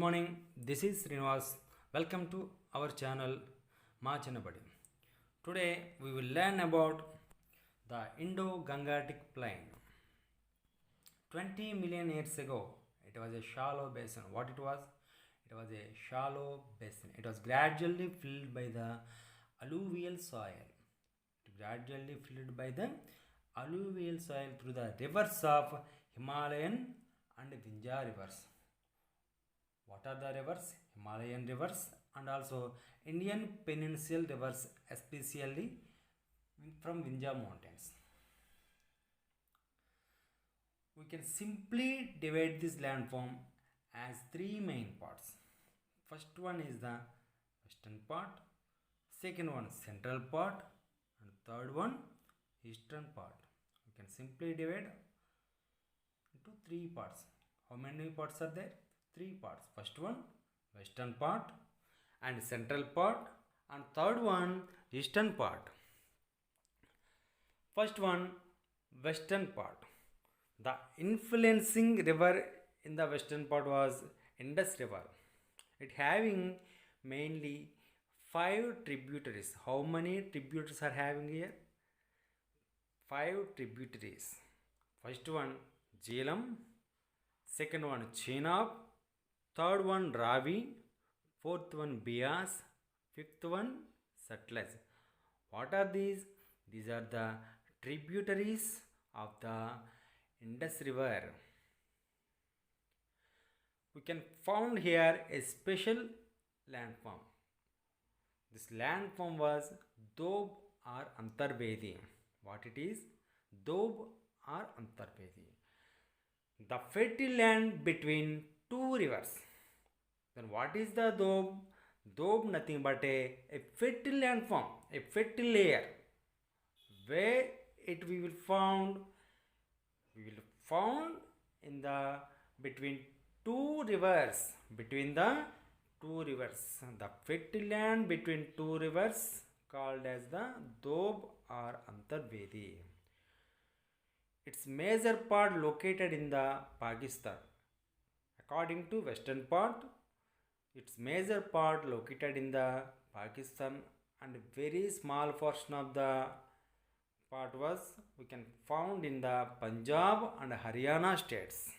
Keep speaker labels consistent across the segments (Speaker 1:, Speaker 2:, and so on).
Speaker 1: morning, this is Srinivas. Welcome to our channel Ma Chinnapadi. Today we will learn about the Indo-Gangetic Plain. 20 million years ago, it was a shallow basin. What it was? It was a shallow basin. It was gradually filled by the alluvial soil. Gradually filled by the alluvial soil through the rivers of Himalayan and Vindhya rivers. What are the rivers? Himalayan rivers and also Indian Peninsula rivers, especially from Vindhya mountains. We can simply divide this landform as three main parts. First one is the western part, second one central part, and third one eastern part. We can simply divide into three parts. How many parts are there? Three parts. First one western part and central part, and third one eastern part. First one western part. The influencing river in the western part was Indus River. It having mainly 5 tributaries. How many tributaries are having here? 5 tributaries. First one Jhelum, second one Chenab, third one Ravi, fourth one Beas, fifth one Satluj. What are these? These are the tributaries of the Indus River. We can found here a special landform. This landform was Doab or Antarvedi. What it is? Doab or Antarvedi. The fertile land between two rivers. Then what is the Doab? Doab nothing but a fertile landform, a fertile layer, where it we will found in the between two rivers, the fertile land between two rivers called as the Doab or Antarvedi. Its major part located in the Pakistan. According to western part, its major part located in the Pakistan, and very small portion of the part was we can found in the Punjab and Haryana states.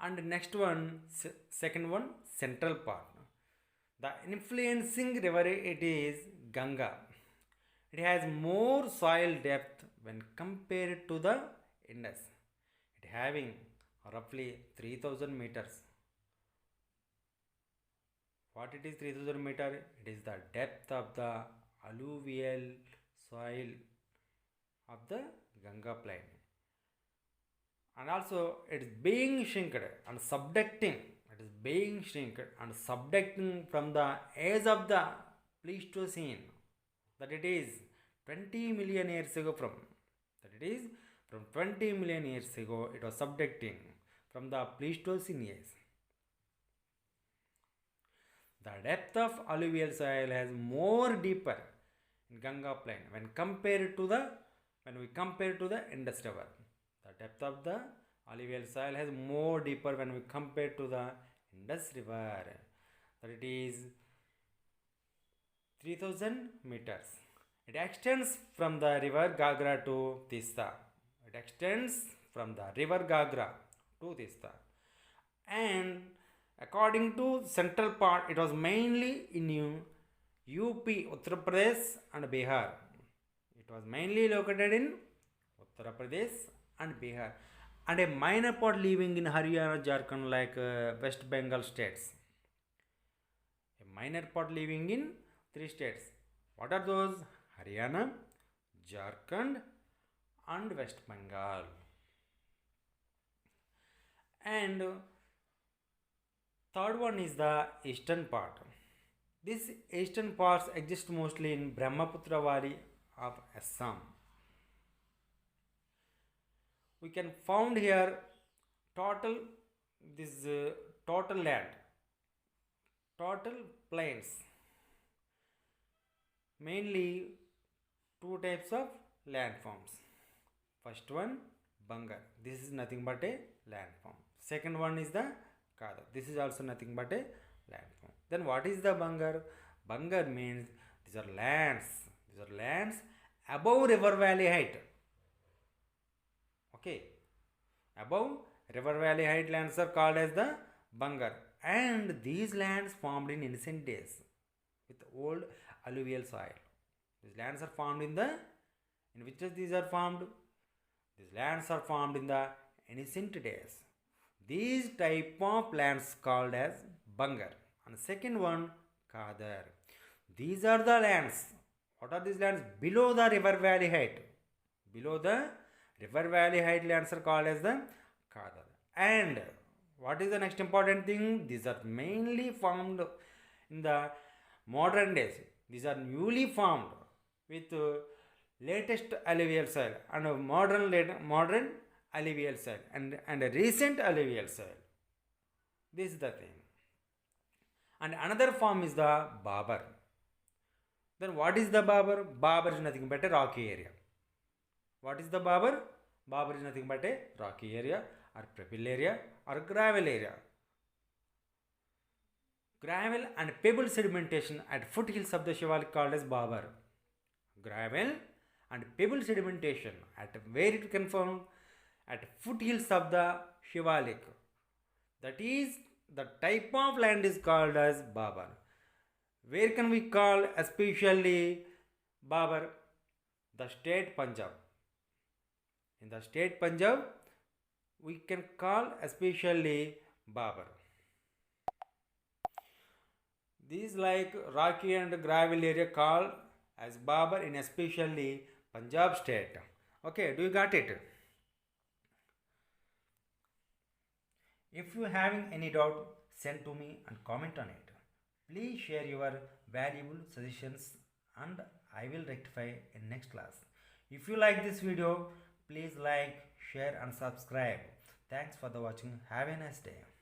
Speaker 1: And next one, second one, central part. The influencing river it is Ganga. It has more soil depth when compared to the Indus. It having roughly 3000 meters. What it is 3000 meter? It is the depth of the alluvial soil of the Ganga plain. And also it is being shrinked and subducting. It is being shrinked and subducting from the age of the Pleistocene. That it is 20 million years ago from 20 million years ago it was subducting from the Pleistocene age. The depth of alluvial soil has more deeper in Ganga plain when we compare to the Indus River. The depth of the alluvial soil has more deeper when we compare to the Indus River. That it is 3000 meters. It extends from the river Gagra to Tista. And according to central part, it was mainly in UP, Uttar Pradesh and Bihar. It was mainly located in Uttar Pradesh and Bihar, and a minor part living in Haryana, Jharkhand, like West Bengal states. A minor part living in 3 states. What are those? Haryana, Jharkhand, and West Bengal. And third one is the eastern part. These eastern parts exist mostly in Brahmaputra Valley of Assam. We can found here total plains. Mainly 2 types of landforms. First one Bangar. This is nothing but a landform. Second one is the Kadar. This is also nothing but a landform. Then what is the Bangar? Bangar means these are lands. These are lands above river valley height. Okay. Above river valley height lands are called as the Bangar. And these lands formed in ancient days with old alluvial soil. These lands are formed in which these are formed? These lands are formed in the ancient days. These type of lands called as Bangar. And second one, Kadar. These are the lands. What are these lands? Below the river valley height. Below the river valley height lands are called as the Kadar. And what is the next important thing? These are mainly formed in the modern days. These are newly formed with latest alluvial soil and modern alluvial soil and a recent alluvial soil. This is the thing. And another form is the Babar. Then what is the Babar? Babar is nothing but a rocky area. What is the Babar? Babar is nothing but a rocky area or pebble area or gravel area. Gravel and pebble sedimentation at foothills of the Shivalik called as Babar. Gravel and pebble sedimentation at where it can form at foothills of the Shivalik. That is the type of land is called as Babar. Where can we call especially Babar? The state Punjab. In the state Punjab, we can call especially Babar. These like rocky and gravel area called as Babar in especially Punjab state. Okay, do you got it? If you having any doubt, send to me and comment on it. Please share your valuable suggestions and I will rectify in next class. If you like this video, please like, share and subscribe. Thanks for the watching. Have a nice day.